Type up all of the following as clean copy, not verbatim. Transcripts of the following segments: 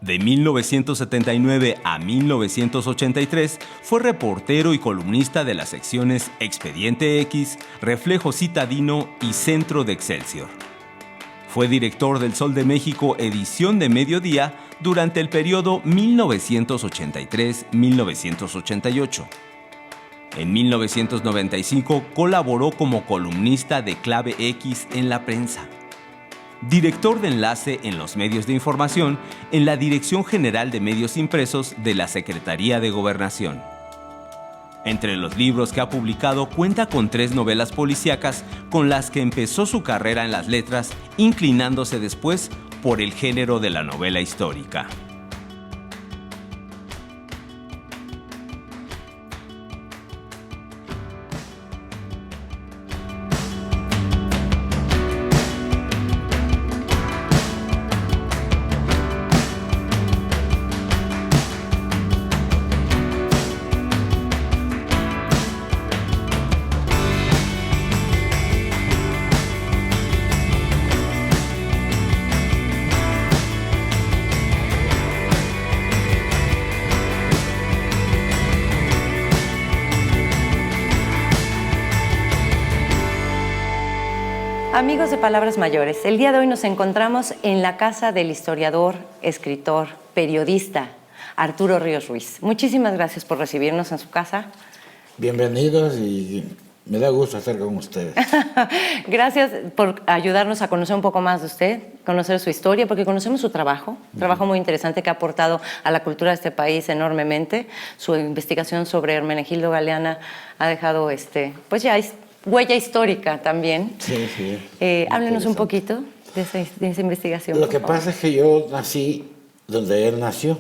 De 1979 a 1983 fue reportero y columnista de las secciones Expediente X, Reflejo Citadino y Centro de Excelsior. Fue director del Sol de México edición de mediodía durante el periodo 1983-1988. En 1995 colaboró como columnista de Clave X en la prensa. Director de enlace en los medios de información en la Dirección General de Medios Impresos de la Secretaría de Gobernación. Entre los libros que ha publicado cuenta con 3 novelas policíacas con las que empezó su carrera en las letras, inclinándose después por el género de la novela histórica. Amigos de Palabras Mayores, el día de hoy nos encontramos en la casa del historiador, escritor, periodista Arturo Ríos Ruiz. Muchísimas gracias por recibirnos en su casa. Bienvenidos y me da gusto estar con ustedes. Gracias por ayudarnos a conocer un poco más de usted, conocer su historia, porque conocemos su trabajo, trabajo muy interesante que ha aportado a la cultura de este país enormemente. Su investigación sobre Hermenegildo Galeana ha dejado, pues ya huella histórica también. Sí, sí. Háblenos un poquito de esa investigación. Lo que pasa es que yo nací donde él nació.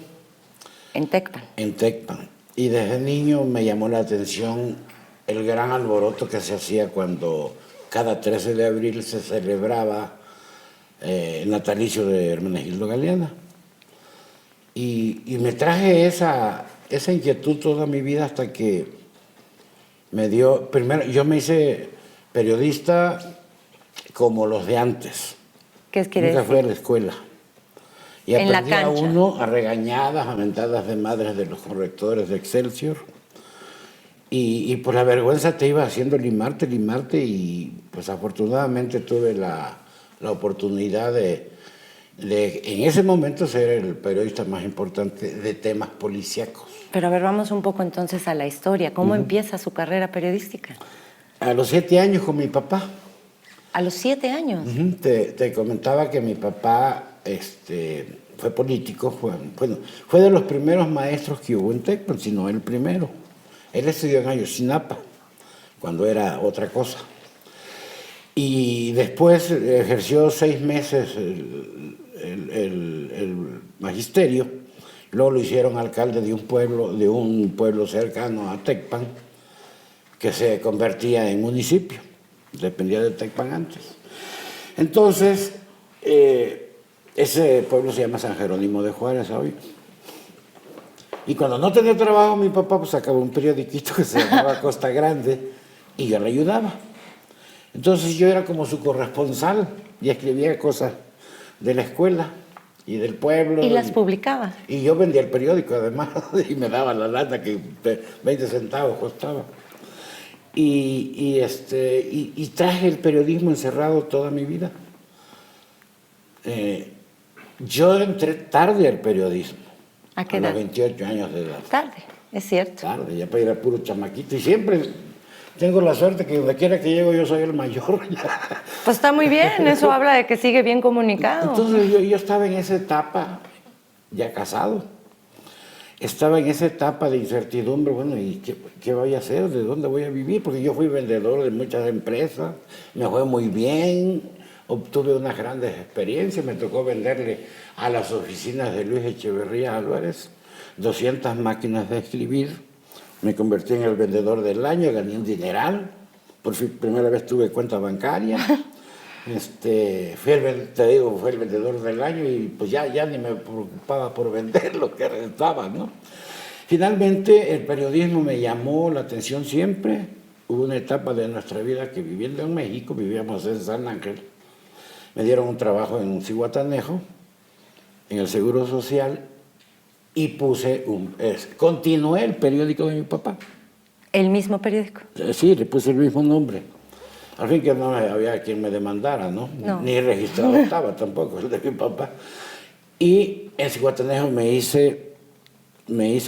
En Tecpan. En Tecpan. Y desde niño me llamó la atención el gran alboroto que se hacía cuando cada 13 de abril se celebraba el natalicio de Hermenegildo Galeana. Y me traje esa inquietud toda mi vida hasta que me dio, primero, yo me hice periodista como los de antes. ¿Qué quiere decir? Nunca fui a la escuela. Y en la aprendía cancha. uno a regañadas, a mentadas de madres de los correctores de Excelsior. Y por la vergüenza te iba haciendo limarte, y pues afortunadamente tuve la oportunidad de en ese momento ser el periodista más importante de temas policíacos. Pero a ver, vamos un poco entonces a la historia. ¿Cómo empieza su carrera periodística? A los 7 años con mi papá. ¿A los 7 años? Te comentaba que mi papá fue político, fue de los primeros maestros que hubo en Tecpan, si no el primero. Él estudió en Ayotzinapa, cuando era otra cosa. Y después ejerció 6 meses el magisterio. Luego lo hicieron alcalde de un pueblo cercano a Tecpan, que se convertía en municipio, dependía de Tecpan antes. Entonces, ese pueblo se llama San Jerónimo de Juárez hoy. Y cuando no tenía trabajo, mi papá pues sacaba un periodiquito que se llamaba Costa Grande y yo le ayudaba. Entonces yo era como su corresponsal y escribía cosas de la escuela y del pueblo. ¿Y las publicaba? Y yo vendía el periódico además y me daba la lata que 20 centavos costaba. Y traje el periodismo encerrado toda mi vida. Yo entré tarde al periodismo. ¿A qué edad? A los 28 años de edad. Tarde, es cierto. Tarde, ya para ir a puro chamaquito. Y siempre tengo la suerte que donde quiera que llego yo soy el mayor. Pues está muy bien, eso habla de que sigue bien comunicado. Entonces yo estaba en esa etapa, ya casado. Estaba en esa etapa de incertidumbre, bueno, ¿y qué voy a hacer? ¿De dónde voy a vivir? Porque yo fui vendedor de muchas empresas, me fue muy bien, obtuve unas grandes experiencias, me tocó venderle a las oficinas de Luis Echeverría Álvarez 200 máquinas de escribir, me convertí en el vendedor del año, gané un dineral, por primera vez tuve cuenta bancaria, fui el vendedor del año y pues ya ni me preocupaba por vender lo que rentaba, ¿no? Finalmente el periodismo me llamó la atención siempre. Hubo una etapa de nuestra vida que viviendo en México, vivíamos en San Ángel, me dieron un trabajo en Zihuatanejo, en el Seguro Social, y continué el periódico de mi papá. ¿El mismo periódico? Sí, le puse el mismo nombre. Al fin que no había quien me demandara, ¿no? No. Ni registrado estaba tampoco, el de mi papá. Y en Zihuatanejo me hice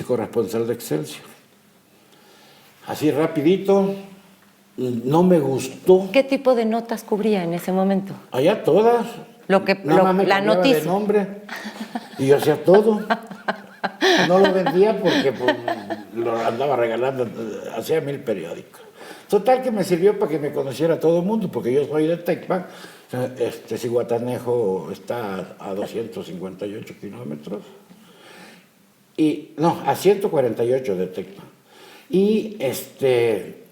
corresponsal de Excelsior. Así rapidito, no me gustó. ¿Qué tipo de notas cubría en ese momento? Allá todas. Nada más me la cambiaba noticia. de nombre y yo hacía todo. No lo vendía porque pues, lo andaba regalando, hacía 1000 periódicos. Total que me sirvió para que me conociera todo el mundo, porque yo soy de Tecpan. Zihuatanejo está a 258 kilómetros. No, a 148 de Tecpan. Y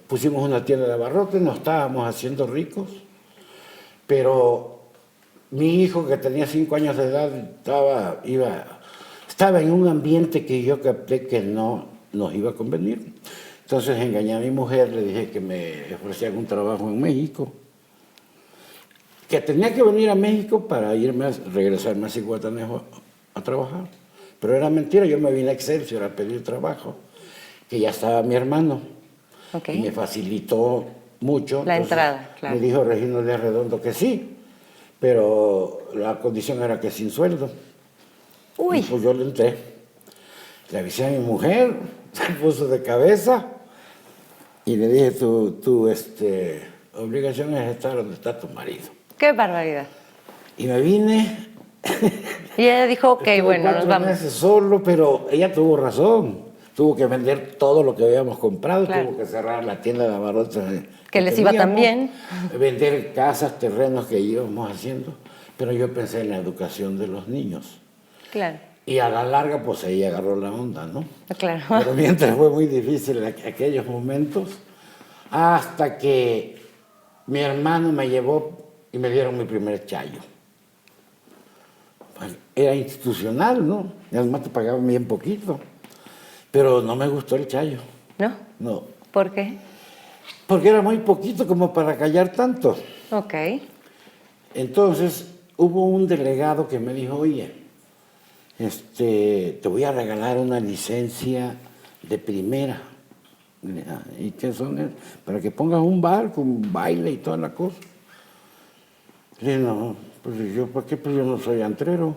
pusimos una tienda de abarrotes, nos estábamos haciendo ricos, pero mi hijo, que tenía 5 años de edad, estaba en un ambiente que yo capté que no nos iba a convenir. Entonces engañé a mi mujer, le dije que me ofrecían un trabajo en México, que tenía que venir a México para regresarme a Zihuatanejo a trabajar. Pero era mentira, yo me vine a Excelsior a pedir trabajo, que ya estaba mi hermano, y me facilitó mucho. La Entonces, entrada, claro. Me dijo Regino de Arredondo que sí, pero la condición era que sin sueldo. Uy. Y pues yo le entré. Le avisé a mi mujer, se puso de cabeza y le dije, tu obligación es estar donde está tu marido. ¡Qué barbaridad! Y me vine. Y ella dijo, ok, bueno, nos 4 vamos. meses solo, pero ella tuvo razón. Tuvo que vender todo lo que habíamos comprado, Claro. tuvo que cerrar la tienda de abarrotes Que les iba tan teníamos, bien. vender casas, terrenos que íbamos haciendo. Pero yo pensé en la educación de los niños. Claro, Y a la larga, pues ahí agarró la onda, ¿no? claro. Pero mientras fue muy difícil aquellos momentos, hasta que mi hermano me llevó y me dieron mi primer chayo. Pues, era institucional, ¿no? Y además te pagaban bien poquito. Pero no me gustó el chayo. ¿No? No. ¿Por qué? Porque era muy poquito como para callar tanto. Ok. Entonces, hubo un delegado que me dijo, oye, te voy a regalar una licencia de primera. ¿Y qué son? Para que pongas un bar con baile y toda la cosa. Le dije, no, pues yo, ¿por qué? Pues yo no soy antrero.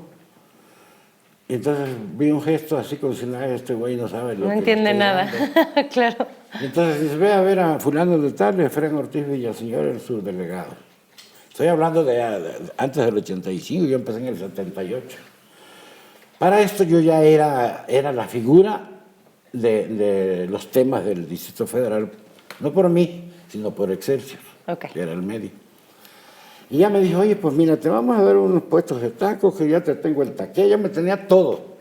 Y entonces vi un gesto así como si nada, este güey no sabe lo que No le entiende estoy nada. dando. Claro. Y entonces dice, ve a ver a fulano de tal, Efraín Ortiz Villaseñor, el subdelegado. Estoy hablando de antes del 85, yo empecé en el 78. Para esto yo ya era la figura de los temas del Distrito Federal, no por mí, sino por Excelsior, que era el medio. Y ya me dijo, oye, pues mira, te vamos a dar unos puestos de tacos, que ya te tengo el taqué, ya me tenía todo.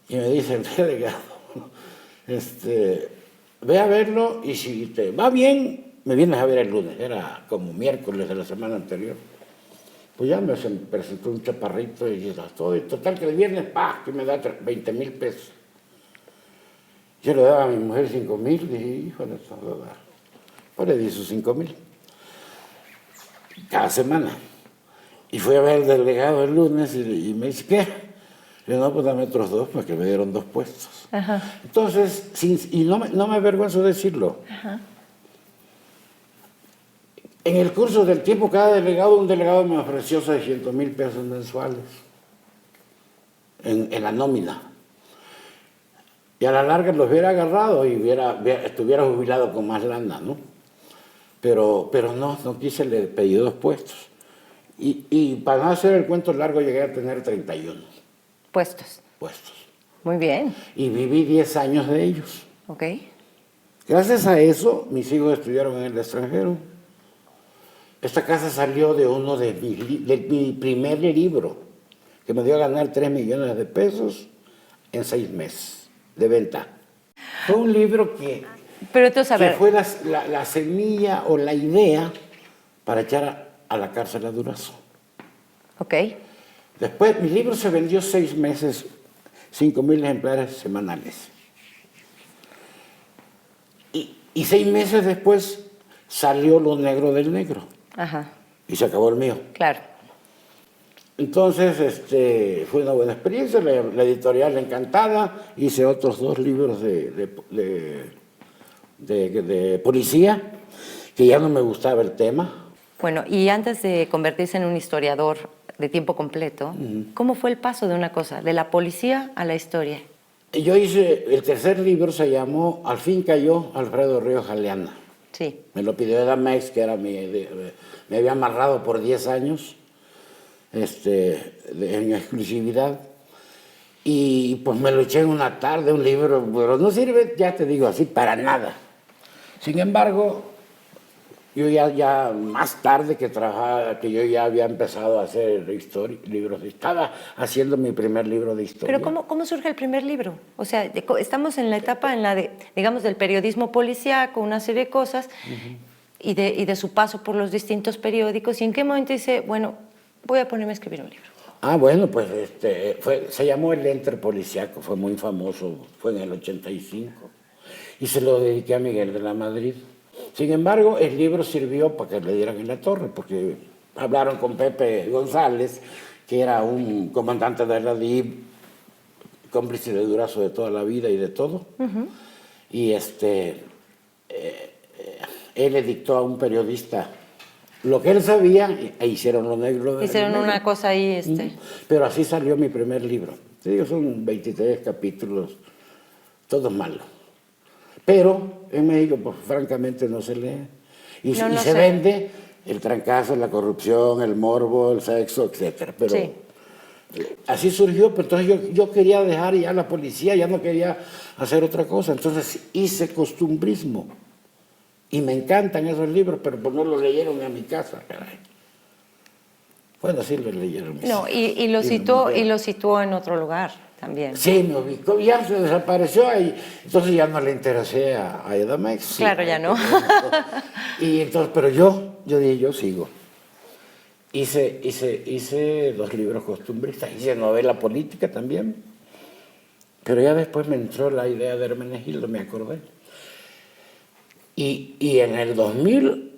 Y me dice el delegado, ve a verlo y si te va bien, me vienes a ver el lunes. Era como miércoles de la semana anterior. Pues ya me presentó un chaparrito y todo. Y total que el viernes, que me da 20,000 pesos. Yo le daba a mi mujer 5,000, dije, híjole, pues le di sus 5,000. Cada semana. Y fui a ver al delegado el lunes y me dice, ¿qué? Le digo, no, pues dame otros 2, porque me dieron 2 puestos. Ajá. Entonces, y no me avergüenzo decirlo. Ajá. En el curso del tiempo, un delegado me ofreció 600,000 pesos mensuales en la nómina. Y a la larga los hubiera agarrado y estuviera jubilado con más lana, ¿no? Pero no quise, le pedí 2 puestos. Y para no hacer el cuento largo, llegué a tener 31 Puestos. Muy bien. Y viví 10 años de ellos. Ok. Gracias a eso, mis hijos estudiaron en el extranjero. Esta casa salió de mi primer libro, que me dio a ganar 3 millones de pesos en 6 meses de venta. Fue un libro que fue la semilla o la idea para echar a la cárcel a Durazo. Ok. Después, mi libro se vendió 6 meses, 5,000 ejemplares semanales. Y 6 meses después salió Lo Negro del Negro. Ajá. Y se acabó el mío. Claro. Entonces, fue una buena experiencia, la editorial encantada, hice otros 2 libros de policía, que ya no me gustaba el tema. Bueno, y antes de convertirse en un historiador de tiempo completo, ¿cómo fue el paso de una cosa, de la policía a la historia? Yo hice, el tercer libro se llamó Al fin cayó Alfredo Ríos Galeana. Sí. Me lo pidió Edamex, que era me había amarrado por 10 años en exclusividad. Y pues me lo eché en una tarde, un libro, pero no sirve, ya te digo así, para nada. Sin embargo, yo ya más tarde que trabajaba, que yo ya había empezado a hacer libros, estaba haciendo mi primer libro de historia. Pero ¿cómo surge el primer libro? O sea, estamos en la etapa digamos, del periodismo policíaco, una serie de cosas, y de su paso por los distintos periódicos, y en qué momento dice, bueno, voy a ponerme a escribir un libro. Ah, bueno, pues se llamó El Enter Policiaco, fue muy famoso, fue en el 85, y se lo dediqué a Miguel de la Madrid. Sin embargo, el libro sirvió para que le dieran en la torre, porque hablaron con Pepe González, que era un comandante de la DIV, cómplice de Durazo de toda la vida y de todo. Y él le dictó a un periodista lo que él sabía, e hicieron lo negro. Hicieron una cosa ahí. Pero así salió mi primer libro. Te digo, son 23 capítulos, todos malos. Pero en México, pues francamente no se lee. Y se vende el trancazo, la corrupción, el morbo, el sexo, etc. Pero sí. Así surgió, pero entonces yo quería dejar ya la policía, ya no quería hacer otra cosa. Entonces hice costumbrismo. Y me encantan esos libros, pero pues no los leyeron en mi casa, caray. Bueno, sí los leyeron. No, y lo situó en otro lugar también. Sí, me ubicó, ya se desapareció ahí. Entonces ya no le interesé a Edamex. Claro, sí, ya no. Y entonces, pero yo dije, yo sigo. Hice 2 libros costumbristas, hice novela política también. Pero ya después me entró la idea de Hermenegildo, me acordé. Y en el 2000,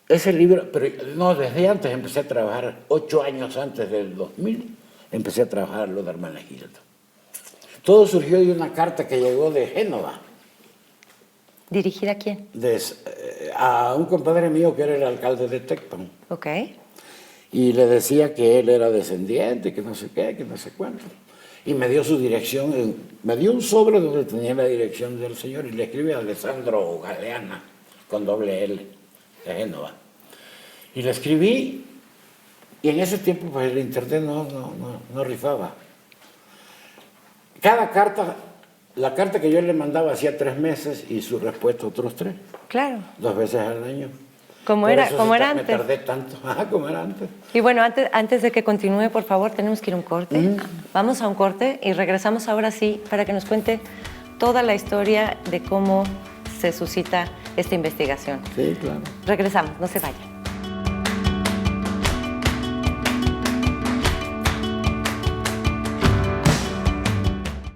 ese libro, pero no, desde antes empecé a trabajar, 8 años antes del 2000, empecé a trabajar lo de Hermenegildo. Todo surgió de una carta que llegó de Génova. ¿Dirigida a quién? A un compadre mío que era el alcalde de Tecpan. Ok. Y le decía que él era descendiente, que no sé qué, que no sé cuánto. Y me dio su dirección, me dio un sobre donde tenía la dirección del señor y le escribí a Alessandro Galeana, con doble L, de Génova. Y le escribí, y en ese tiempo pues el internet no rifaba. Cada carta, la carta que yo le mandaba hacía 3 meses y su respuesta otros 3. Claro. 2 veces al año. Como era antes. Me tardé tanto, como era antes. Y bueno, antes de que continúe, por favor, tenemos que ir a un corte. Vamos a un corte y regresamos ahora sí para que nos cuente toda la historia de cómo se suscita esta investigación. Sí, claro. Regresamos, no se vayan.